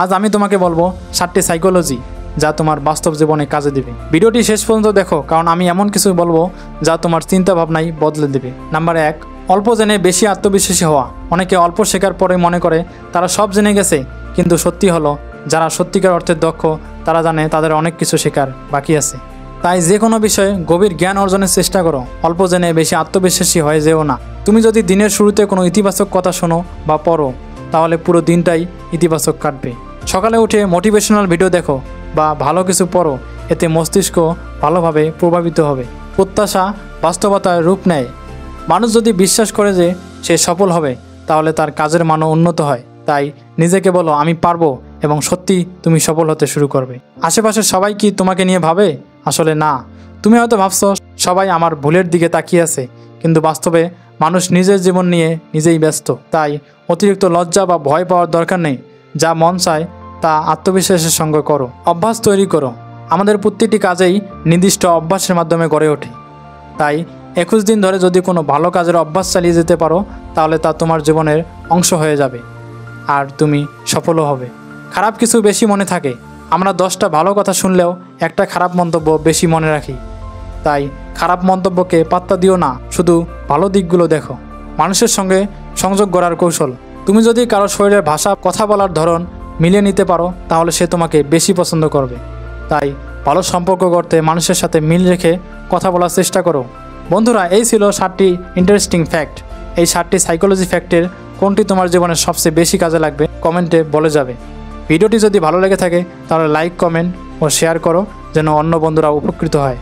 আজ আমি তোমাকে বলবো 7টি সাইকোলজি যা তোমার বাস্তব জীবনে কাজে দিবে। ভিডিওটি শেষ পর্যন্ত দেখো, কারণ আমি এমন কিছু বলবো যা তোমার চিন্তা ভাবনাই বদলে দেবে। নাম্বার 1, অল্প জেনে বেশি আত্মবিশ্বাসী হওয়া। অনেকে অল্প শেখার পরে মনে করে তারা সব জেনে গেছে, কিন্তু সত্যি হলো যারা সত্যিকার অর্থে দক্ষ তারা জানে তাদের অনেক কিছু শেখার বাকি আছে। তাই যে কোনো বিষয়ে গভীর জ্ঞান অর্জনের চেষ্টা করো, অল্প জেনে বেশি আত্মবিশ্বাসী হয়ে যেও না। তুমি যদি দিনের শুরুতে কোনো ইতিবাচক কথা শোনো বা পড়ো, তাহলে পুরো দিনটাই ইতিবাচক কাটবে। সকালে উঠে মোটিভেশনাল ভিডিও দেখো বা ভালো কিছু পড়ো, এতে মস্তিষ্ক ভালোভাবে প্রভাবিত হবে। প্রত্যাশা বাস্তবতার রূপ নেয়। মানুষ যদি বিশ্বাস করে যে সে সফল হবে, তাহলে তার কাজের মানও উন্নত হয়। তাই নিজেকে বলো আমি পারবো, এবং সত্যি তুমি সফল হতে শুরু করবে। আশেপাশের সবাই কি তোমাকে নিয়ে ভাবে? আসলে না। তুমি হয়তো ভাবছো সবাই আমার ভুলের দিকে তাকিয়ে আছে, কিন্তু বাস্তবে মানুষ নিজের জীবন নিয়ে নিজেই ব্যস্ত। তাই অতিরিক্ত লজ্জা বা ভয় পাওয়ার দরকার নেই। যা মন চায় তা আত্মবিশ্বাসের সঙ্গে করো। অভ্যাস তৈরি করো। আমাদের প্রতিটি কাজেই নির্দিষ্ট অভ্যাসের মাধ্যমে গড়ে ওঠে। তাই 21 দিন ধরে যদি কোনো ভালো কাজের অভ্যাস চালিয়ে যেতে পারো, তাহলে তা তোমার জীবনের অংশ হয়ে যাবে আর তুমি সফলও হবে। খারাপ কিছু বেশি মনে থাকে। আমরা 10টা ভালো কথা শুনলেও একটা খারাপ মন্তব্য বেশি মনে রাখি। তাই খারাপ মন্তব্যকে পাত্তা দিও না, শুধু ভালো দিকগুলো দেখো। মানুষের সঙ্গে সংযোগ গড়ার কৌশল। তুমি যদি কারো শরীরের ভাষা, কথা বলার ধরন মিলিয়ে নিতে পারো, তাহলে সে তোমাকে বেশি পছন্দ করবে। তাই ভালো সম্পর্ক করতে মানুষের সাথে মিল রেখে কথা বলার চেষ্টা করো। বন্ধুরা, এই ছিল 7টি ইন্টারেস্টিং ফ্যাক্ট। এই 7টি সাইকোলজি ফ্যাক্টের কোনটি তোমার জীবনে সবচেয়ে বেশি কাজে লাগবে কমেন্টে বলে যাবে। ভিডিওটি যদি ভালো লেগে থাকে তাহলে লাইক, কমেন্ট ও শেয়ার করো, যেন অন্য বন্ধুরা উপকৃত হয়।